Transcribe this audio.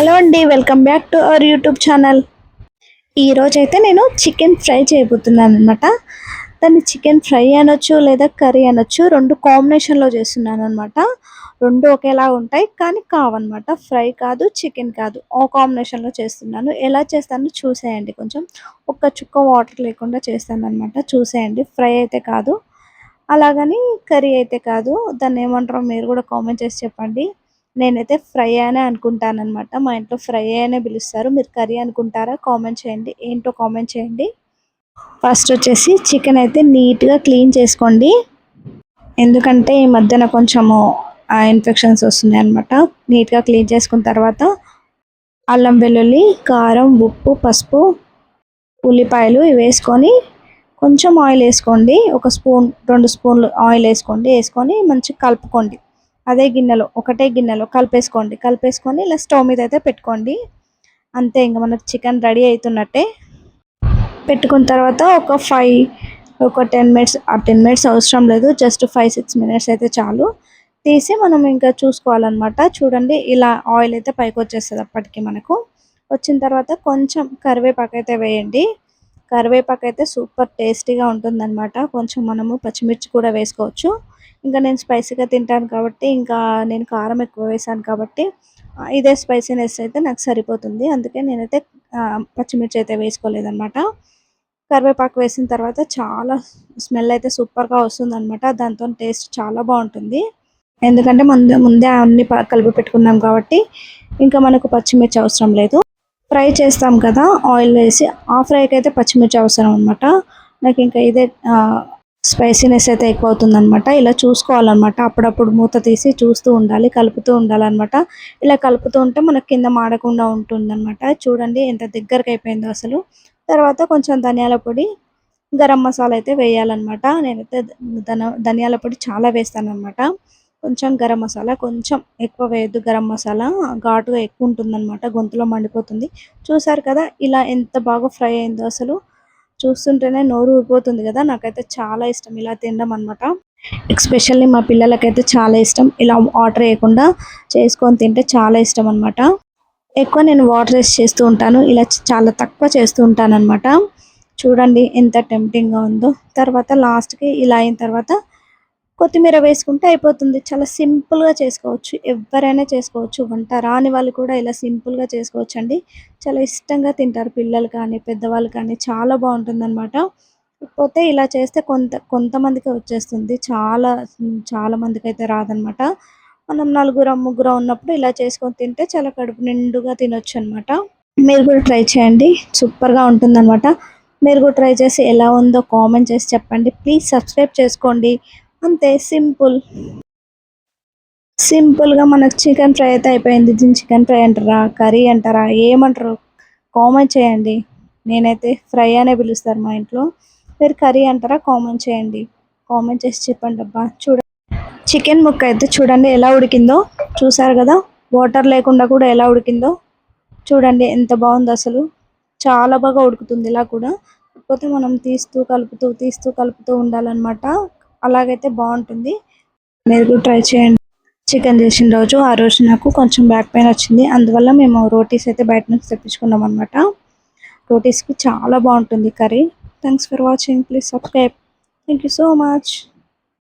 Hello అండి, welcome back to our YouTube channel. ఈరోజైతే నేను చికెన్ ఫ్రై చేయబోతున్నాను అనమాట. దాన్ని చికెన్ ఫ్రై అనొచ్చు లేదా కర్రీ అనొచ్చు, రెండు కాంబినేషన్లో చేస్తున్నాను అనమాట. రెండు ఒకేలా ఉంటాయి కానీ కావన్నమాట. ఫ్రై కాదు, చికెన్ కాదు, ఆ కాంబినేషన్లో చేస్తున్నాను. ఎలా చేస్తానో చూసేయండి. కొంచెం ఒక్క చుక్క వాటర్ లేకుండా చేస్తాను అనమాట. చూసేయండి. ఫ్రై అయితే కాదు, అలాగని కర్రీ అయితే కాదు. దాన్ని ఏమంటారో మీరు కూడా కామెంట్ చేసి చెప్పండి. నేనైతే ఫ్రై అనే అనుకుంటాననమాట. మా ఇంట్లో ఫ్రై అనే పిలుస్తారు. మీరు కర్రీ అనుకుంటారా? కామెంట్ చేయండి. ఏంటో కామెంట్ చేయండి. ఫస్ట్ వచ్చేసి చికెన్ అయితే నీట్గా క్లీన్ చేసుకోండి. ఎందుకంటే ఈ మధ్యన కొంచెము ఇన్ఫెక్షన్స్ వస్తున్నాయి అనమాట. నీట్గా క్లీన్ చేసుకున్న తర్వాత అల్లం వెల్లుల్లి, కారం, ఉప్పు, పసుపు, ఉల్లిపాయలు ఇవి వేసుకొని కొంచెం ఆయిల్ వేసుకోండి. ఒక స్పూన్ 2 స్పూన్లు ఆయిల్ వేసుకొని మంచిగా కలుపుకోండి. అదే గిన్నెలో ఒకటే గిన్నెలో కలిపేసుకొని ఇలా స్టవ్ మీద అయితే పెట్టుకోండి. అంతే, ఇంకా మనకు చికెన్ రెడీ అవుతున్నట్టే. పెట్టుకున్న తర్వాత ఒక 10 మినిట్స్, ఆ 10 మినిట్స్ అవసరం లేదు, జస్ట్ 5-6 మినిట్స్ అయితే చాలు. తీసి మనం ఇంకా చూసుకోవాలన్నమాట. చూడండి, ఇలా ఆయిల్ అయితే పైకి వచ్చేస్తుంది. అప్పటికి మనకు వచ్చిన తర్వాత కొంచెం కరివేపాకు అయితే వేయండి. కరివేపాకు అయితే సూపర్ టేస్టీగా ఉంటుందన్నమాట. కొంచెం మనము పచ్చిమిర్చి కూడా వేసుకోవచ్చు. ఇంకా నేను స్పైసీగా తింటాను కాబట్టి, ఇంకా నేను కారం ఎక్కువ వేసాను కాబట్టి ఇదే స్పైసీనెస్ అయితే నాకు సరిపోతుంది. అందుకే నేనైతే పచ్చిమిర్చి అయితే వేసుకోలేదన్నమాట. కరివేపాకు వేసిన తర్వాత చాలా స్మెల్ అయితే సూపర్గా వస్తుందన్నమాట. దాంతో టేస్ట్ చాలా బాగుంటుంది. ఎందుకంటే ముందే అన్ని కలిపి పెట్టుకున్నాం కాబట్టి ఇంకా మనకు పచ్చిమిర్చి అవసరం లేదు. ఫ్రై చేస్తాం కదా ఆయిల్ వేసి, ఆ ఫ్రైకి అయితే పచ్చిమిర్చి అవసరం అనమాట. నాకు ఇంకా ఇదే స్పైసీనెస్ అయితే ఎక్కువ అవుతుందన్నమాట. ఇలా చూసుకోవాలన్నమాట. అప్పుడప్పుడు మూత తీసి చూస్తూ ఉండాలి, కలుపుతూ ఉండాలన్నమాట. ఇలా కలుపుతూ ఉంటే మనకు కింద మాడకుండా ఉంటుందన్నమాట. చూడండి ఎంత దగ్గరకు అయిపోయిందో అసలు. తర్వాత కొంచెం ధనియాల పొడి, గరం మసాలా అయితే వేయాలన్నమాట. నేనైతే ధనియాల పొడి చాలా వేస్తానన్నమాట. కొంచెం గరం మసాలా, కొంచెం ఎక్కువ వేయద్దు. గరం మసాలా ఘాటుగా ఎక్కువ ఉంటుందన్నమాట, గొంతులో మండిపోతుంది. చూసారు కదా ఇలా ఎంత బాగా ఫ్రై అయిందో అసలు. చూస్తుంటేనే నోరు ఊరిపోతుంది కదా. నాకైతే చాలా ఇష్టం ఇలా తినడం అనమాట. ఎస్పెషల్లీ మా పిల్లలకైతే చాలా ఇష్టం. ఇలా వాటర్ వేయకుండా చేసుకొని తింటే చాలా ఇష్టం అనమాట. ఎక్కువ నేను వాటర్ వేసి చేస్తూ ఉంటాను, ఇలా చాలా తక్కువ చేస్తూ ఉంటాను అనమాట. చూడండి ఎంత టెంప్టింగ్గా ఉందో. తర్వాత లాస్ట్కి ఇలా అయిన తర్వాత కొత్తిమీర వేసుకుంటే అయిపోతుంది. చాలా సింపుల్గా చేసుకోవచ్చు, ఎవరైనా చేసుకోవచ్చు. వంట రాని వాళ్ళు కూడా ఇలా సింపుల్గా చేసుకోవచ్చండి. చాలా ఇష్టంగా తింటారు పిల్లలు కానీ పెద్దవాళ్ళు కానీ. చాలా బాగుంటుందన్నమాట. కాకపోతే ఇలా చేస్తే కొంతమందికి వచ్చేస్తుంది, చాలా మందికి అయితే రాదనమాట. మనం నలుగురం ముగ్గురం ఉన్నప్పుడు ఇలా చేసుకొని తింటే చాలా కడుపు నిండుగా తినొచ్చు అనమాట. మీరు కూడా ట్రై చేయండి, సూపర్గా ఉంటుందన్నమాట. మీరు కూడా ట్రై చేసి ఎలా ఉందో కామెంట్ చేసి చెప్పండి. ప్లీజ్ సబ్స్క్రైబ్ చేసుకోండి. అంతే, సింపుల్గా మనకు చికెన్ ఫ్రై అయితే అయిపోయింది. దీన్ని చికెన్ ఫ్రై అంటారా, కర్రీ అంటారా, ఏమంటారు కామెంట్ చేయండి. నేనైతే ఫ్రై అనే పిలుస్తారు మా ఇంట్లో. మీరు కర్రీ అంటారా కామెంట్ చేయండి. కామెంట్ చేసి చెప్పండి అబ్బా. చూడండి చికెన్ ముక్క అయితే చూడండి ఎలా ఉడికిందో. చూసారు కదా, వాటర్ లేకుండా కూడా ఎలా ఉడికిందో. చూడండి ఎంత బాగుందో అసలు. చాలా బాగా ఉడుకుతుంది ఇలా కూడా. కాకపోతే మనం తీస్తూ కలుపుతూ ఉండాలన్నమాట. అలాగైతే బాగుంటుంది. మీరు కూడా ట్రై చేయండి. చికెన్ చేసిన రోజు, ఆ రోజు నాకు కొంచెం బ్యాక్ పెయిన్ వచ్చింది. అందువల్ల మేము రోటీస్ అయితే బయట నుంచి తెప్పించుకున్నాం అనమాట. రోటీస్కి చాలా బాగుంటుంది curry. Thanks for watching. Please subscribe. Thank you so much.